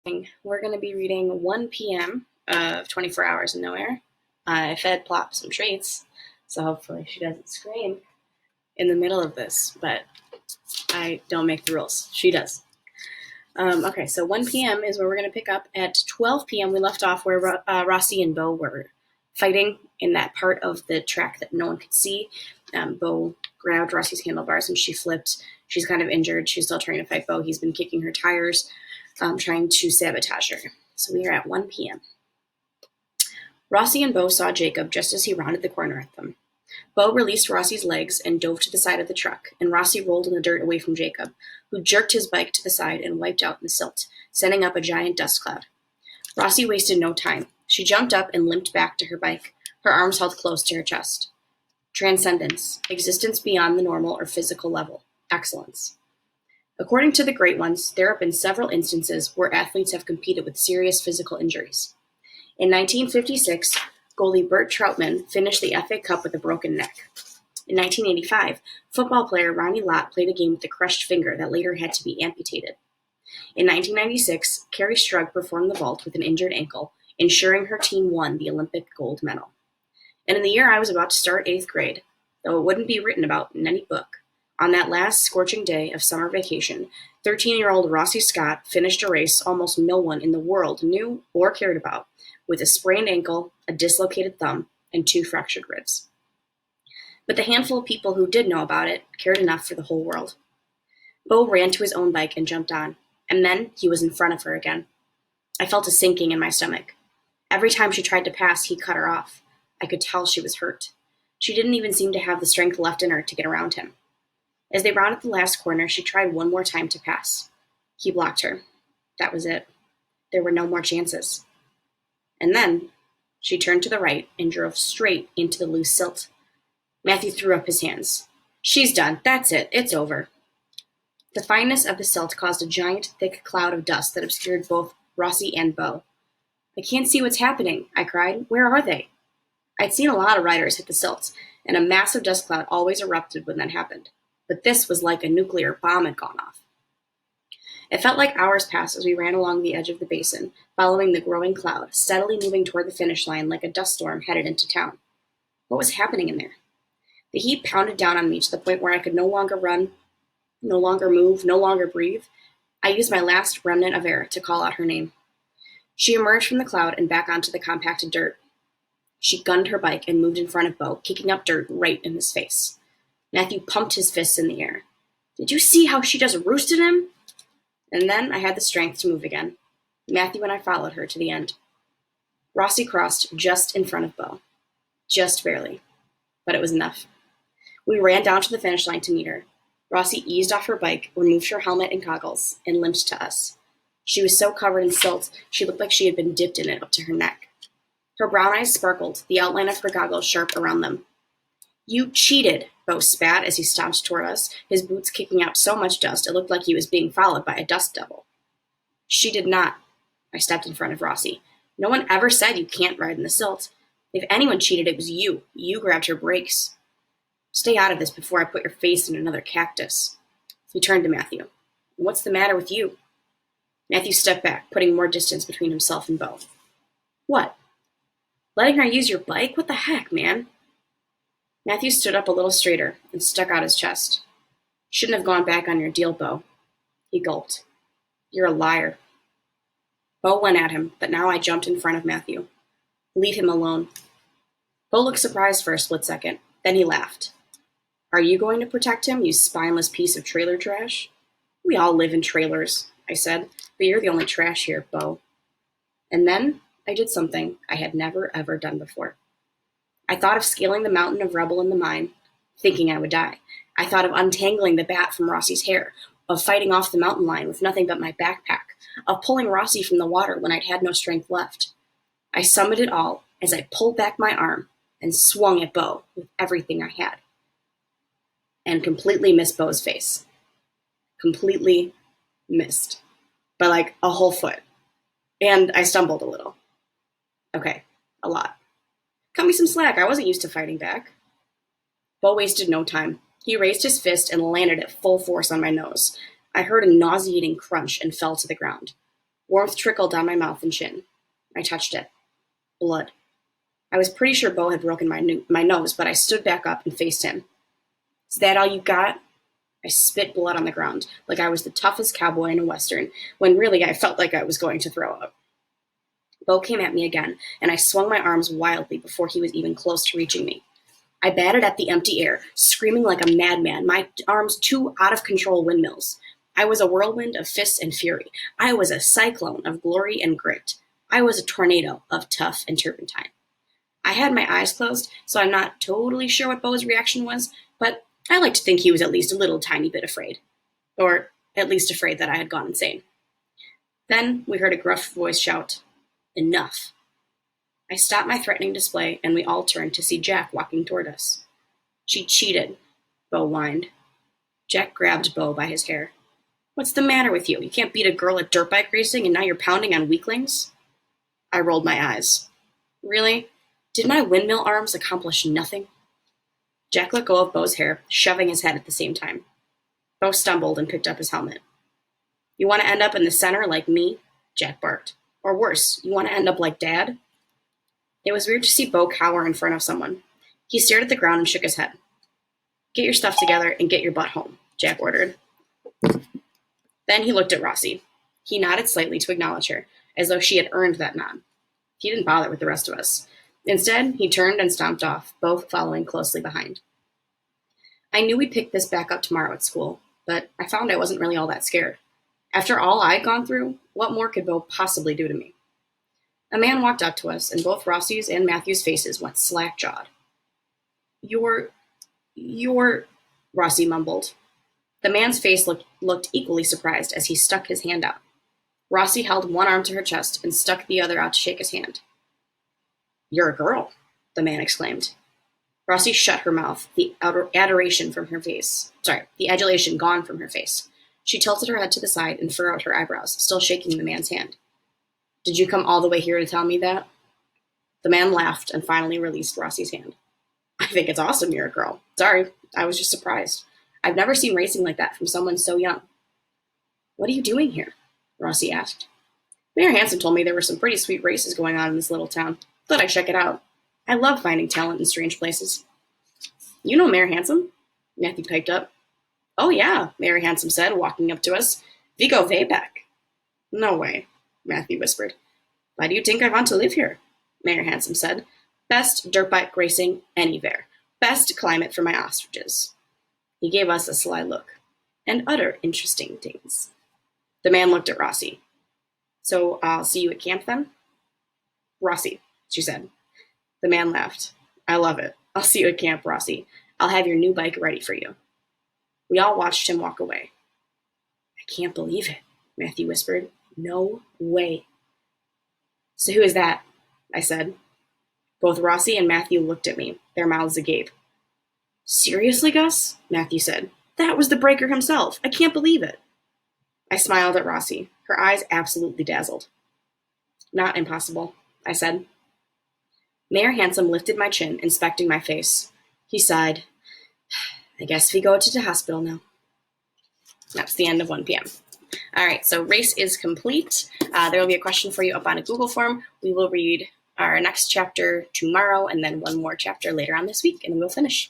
We're going to be reading 1 p.m. of 24 Hours of Nowhere. I fed Plop some treats, so hopefully she doesn't scream in the middle of this, but I don't make the rules. She does. Okay, so 1 p.m. is where we're going to pick up. At 12 p.m., we left off where Rossi and Bo were fighting in that part of the track that no one could see. Bo grabbed Rossi's handlebars and she flipped. She's kind of injured. She's still trying to fight Bo. He's been kicking her tires, trying to sabotage her. So we are at 1 p.m. Rossi and Bo saw Jacob just as he rounded the corner at them. Bo released Rossi's legs and dove to the side of the truck, and Rossi rolled in the dirt away from Jacob, who jerked his bike to the side and wiped out in the silt, sending up a giant dust cloud. Rossi wasted no time. She jumped up and limped back to her bike, her arms held close to her chest. Transcendence, existence beyond the normal or physical level, excellence. According to the great ones, there have been several instances where athletes have competed with serious physical injuries. In 1956, goalie Bert Troutman finished the FA Cup with a broken neck. In 1985, football player Ronnie Lott played a game with a crushed finger that later had to be amputated. In 1996, Carrie Strug performed the vault with an injured ankle, ensuring her team won the Olympic gold medal. And in the year I was about to start 8th grade, though it wouldn't be written about in any book, on that last scorching day of summer vacation, 13-year-old Rossi Scott finished a race almost no one in the world knew or cared about, with a sprained ankle, a dislocated thumb, and 2 fractured ribs. But the handful of people who did know about it cared enough for the whole world. Bo ran to his own bike and jumped on, and then he was in front of her again. I felt a sinking in my stomach. Every time she tried to pass, he cut her off. I could tell she was hurt. She didn't even seem to have the strength left in her to get around him. As they rounded the last corner, she tried one more time to pass. He blocked her. That was it. There were no more chances. And then she turned to the right and drove straight into the loose silt. Matthew threw up his hands. She's done. That's it. It's over. The fineness of the silt caused a giant, thick cloud of dust that obscured both Rossi and Bo. I can't see what's happening, I cried. Where are they? I'd seen a lot of riders hit the silt, and a massive dust cloud always erupted when that happened. But this was like a nuclear bomb had gone off. It felt like hours passed as we ran along the edge of the basin, following the growing cloud, steadily moving toward the finish line like a dust storm headed into town. What was happening in there? The heat pounded down on me to the point where I could no longer run, no longer move, no longer breathe. I used my last remnant of air to call out her name. She emerged from the cloud and back onto the compacted dirt. She gunned her bike and moved in front of Bo, kicking up dirt right in his face. Matthew pumped his fists in the air. Did you see how she just roosted him? And then I had the strength to move again. Matthew and I followed her to the end. Rossi crossed just in front of Bo. Just barely. But it was enough. We ran down to the finish line to meet her. Rossi eased off her bike, removed her helmet and goggles, and limped to us. She was so covered in silt, she looked like she had been dipped in it up to her neck. Her brown eyes sparkled, the outline of her goggles sharp around them. You cheated, Bo spat as he stomped toward us, his boots kicking out so much dust it looked like he was being followed by a dust devil. She did not. I stepped in front of Rossi. No one ever said you can't ride in the silt. If anyone cheated, it was you. You grabbed her brakes. Stay out of this before I put your face in another cactus. He turned to Matthew. What's the matter with you? Matthew stepped back, putting more distance between himself and Bo. What? Letting her use your bike? What the heck, man? Matthew stood up a little straighter and stuck out his chest. Shouldn't have gone back on your deal, Bo. He gulped. You're a liar. Bo went at him, but now I jumped in front of Matthew. Leave him alone. Bo looked surprised for a split second. Then he laughed. Are you going to protect him, you spineless piece of trailer trash? We all live in trailers, I said, but you're the only trash here, Bo. And then I did something I had never, ever done before. I thought of scaling the mountain of rubble in the mine, thinking I would die. I thought of untangling the bat from Rossi's hair, of fighting off the mountain lion with nothing but my backpack, of pulling Rossi from the water when I'd had no strength left. I summoned it all as I pulled back my arm and swung at Bo with everything I had. And completely missed Bo's face. Completely missed. By like a whole foot. And I stumbled a little. Okay, a lot. Cut me some slack, I wasn't used to fighting back. Bo wasted no time. He raised his fist and landed it full force on my nose. I heard a nauseating crunch and fell to the ground. Warmth trickled down my mouth and chin. I touched it. Blood. I was pretty sure Bo had broken my nose, but I stood back up and faced him. Is that all you got? I spit blood on the ground, like I was the toughest cowboy in a western, when really I felt like I was going to throw up. Bo came at me again, and I swung my arms wildly before he was even close to reaching me. I batted at the empty air, screaming like a madman, my arms two out-of-control windmills. I was a whirlwind of fists and fury. I was a cyclone of glory and grit. I was a tornado of tough and turpentine. I had my eyes closed, so I'm not totally sure what Bo's reaction was, but I like to think he was at least a little tiny bit afraid. Or at least afraid that I had gone insane. Then we heard a gruff voice shout, "Enough." I stopped my threatening display, and we all turned to see Jack walking toward us. "She cheated," Bo whined. Jack grabbed Bo by his hair. "What's the matter with you? You can't beat a girl at dirt bike racing, and now you're pounding on weaklings?" I rolled my eyes. Really? Did my windmill arms accomplish nothing? Jack let go of Bo's hair, shoving his head at the same time. Bo stumbled and picked up his helmet. "You want to end up in the center like me?" Jack barked. "Or worse, you want to end up like Dad?" It was weird to see Bo cower in front of someone. He stared at the ground and shook his head. "Get your stuff together and get your butt home," Jack ordered. Then he looked at Rossi. He nodded slightly to acknowledge her, as though she had earned that nod. He didn't bother with the rest of us. Instead, he turned and stomped off, both following closely behind. I knew we'd pick this back up tomorrow at school, but I found I wasn't really all that scared. After all I'd gone through, what more could Bo possibly do to me? A man walked up to us, and both Rossi's and Matthew's faces went slack-jawed. You're... Rossi mumbled. The man's face looked equally surprised as he stuck his hand out. Rossi held one arm to her chest and stuck the other out to shake his hand. "You're a girl," the man exclaimed. Rossi shut her mouth, the adulation gone from her face. She tilted her head to the side and furrowed her eyebrows, still shaking the man's hand. "Did you come all the way here to tell me that?" The man laughed and finally released Rossi's hand. "I think it's awesome you're a girl. Sorry, I was just surprised. I've never seen racing like that from someone so young." "What are you doing here?" Rossi asked. "Mayor Hanson told me there were some pretty sweet races going on in this little town. Thought I'd check it out. I love finding talent in strange places." "You know Mayor Hanson?" Matthew piped up. "Oh yeah," Mayor Hanson said, walking up to us. "We go way back." "No way," Matthew whispered. "Why do you think I want to live here?" Mayor Hanson said. "Best dirt bike racing anywhere. Best climate for my ostriches." He gave us a sly look. "And other interesting things." The man looked at Rossi. "So I'll see you at camp then?" "Rossi," she said. The man laughed. "I love it. I'll see you at camp, Rossi. I'll have your new bike ready for you." We all watched him walk away. "I can't believe it," Matthew whispered. "No way." "So who is that?" I said. Both Rossi and Matthew looked at me, their mouths agape. "Seriously, Gus?" Matthew said. "That was the breaker himself. I can't believe it." I smiled at Rossi, her eyes absolutely dazzled. "Not impossible," I said. Mayor Hanson lifted my chin, inspecting my face. He sighed. "I guess we go to the hospital now." That's the end of 1 p.m. All right, so race is complete. There will be a question for you up on a Google form. We will read our next chapter tomorrow and then one more chapter later on this week, and we'll finish.